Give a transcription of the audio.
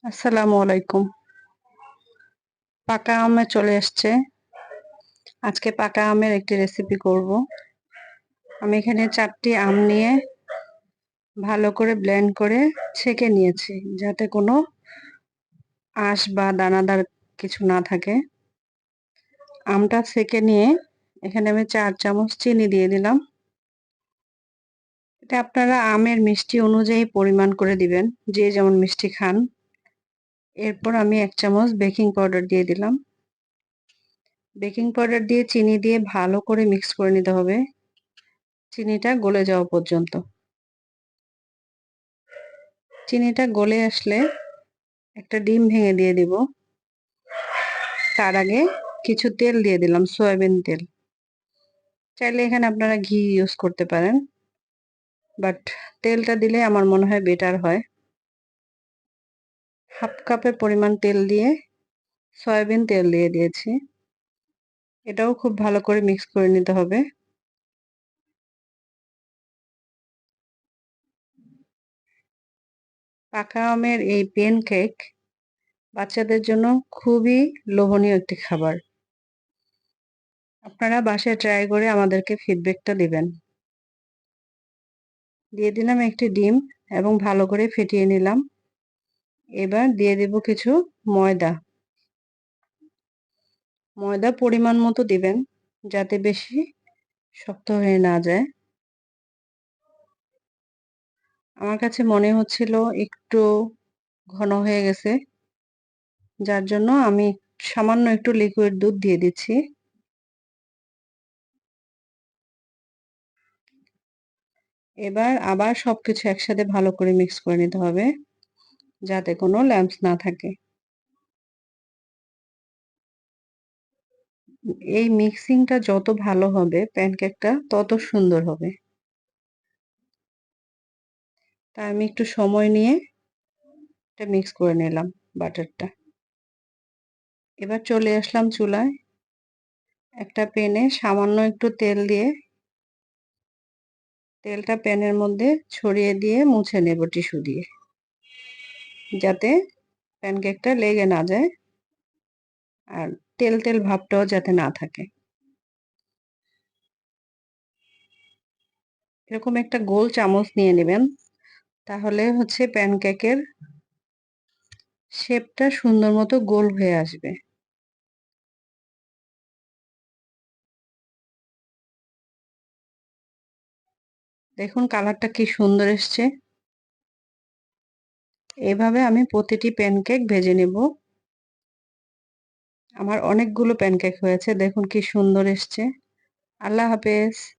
আসসালামু আলাইকুম। পাকা আমে চলে এসছে। আজকে পাকা আমের একটি রেসিপি করব। আমি এখানে 4টি আম নিয়ে ভালো করে ব্লেন্ড করে ছেঁকে নিয়েছি, যাতে কোনো আঁশ বা দানাদার কিছু না থাকে। আমটা ছেঁকে নিয়ে এখানে আমি 4 চামচ চিনি দিয়ে দিলাম। এটা আপনারা আমের মিষ্টি অনুযায়ী পরিমাণ করে দিবেন, যে যেমন মিষ্টি খান। এরপর আমি 1 চামচ বেকিং পাউডার দিয়ে দিলাম। বেকিং পাউডার দিয়ে চিনি দিয়ে ভালো করে মিক্স করে নিতে হবে, চিনিটা গলে যাওয়া পর্যন্ত। চিনিটা গলে আসলে একটা ডিম ভেঙে দিয়ে দিব। তার আগে কিছু তেল দিয়ে দিলাম, সয়াবিন তেল। চাইলে এখানে আপনারা ঘি ইউজ করতে পারেন, বাট তেলটা দিলে আমার মনে হয় বেটার হয়। হাফ কাপের পরিমাণ তেল দিয়ে সয়াবিন তেল দিয়ে দিয়েছি। এটাও খুব ভালো করে মিক্স করে নিতে হবে। পাকা আমের এই প্যানকেক বাচ্চাদের জন্য খুবই লোভনীয় একটি খাবার। আপনারা বাসায় ট্রাই করে আমাদেরকে ফিডব্যাকটা দিবেন। দিয়ে দিলাম একটি ডিম এবং ভালো করে ফেটিয়ে নিলাম। এবার দিয়ে দেব কিছু ময়দা। ময়দা পরিমাণ মতো দিবেন, যাতে বেশি শক্ত হয়ে না যায়। আমার কাছে মনে হচ্ছিল একটু ঘন হয়ে গেছে, যার জন্য আমি সামান্য একটু লিকুইড দুধ দিয়ে দিচ্ছি। এবার আবার সবকিছু একসাথে ভালো করে মিক্স করে নিতে হবে, যাতে কোনো ল্যাম্পস না থাকে। এই মিক্সিংটা যত ভালো হবে প্যানকেকটা তত সুন্দর হবে। তাই আমি একটু সময় নিয়ে এটা মিক্স করে নিলাম বাটারটা। এবার চলে আসলাম চুলায়। একটা প্যানে সামান্য একটু তেল দিয়ে তেলটা প্যানের মধ্যে ছড়িয়ে দিয়ে মুছে নেব টিস্যু দিয়ে, যাতে প্যানকেকটা লেগে না যায় আর তেল তেল ভাবটাও যাতে না থাকে। এরকম একটা গোল চামচ নিয়ে নেবেন, তাহলে হচ্ছে প্যানকেকের শেপটা সুন্দর মতো গোল হয়ে আসবে। দেখুন কালারটা কি সুন্দর এসছে। এভাবে আমি প্রতিটি প্যানকেক ভেজে নেব। আমার অনেকগুলো প্যানকেক হয়েছে, দেখুন কি সুন্দর এসছে। আল্লাহ হাফেজ।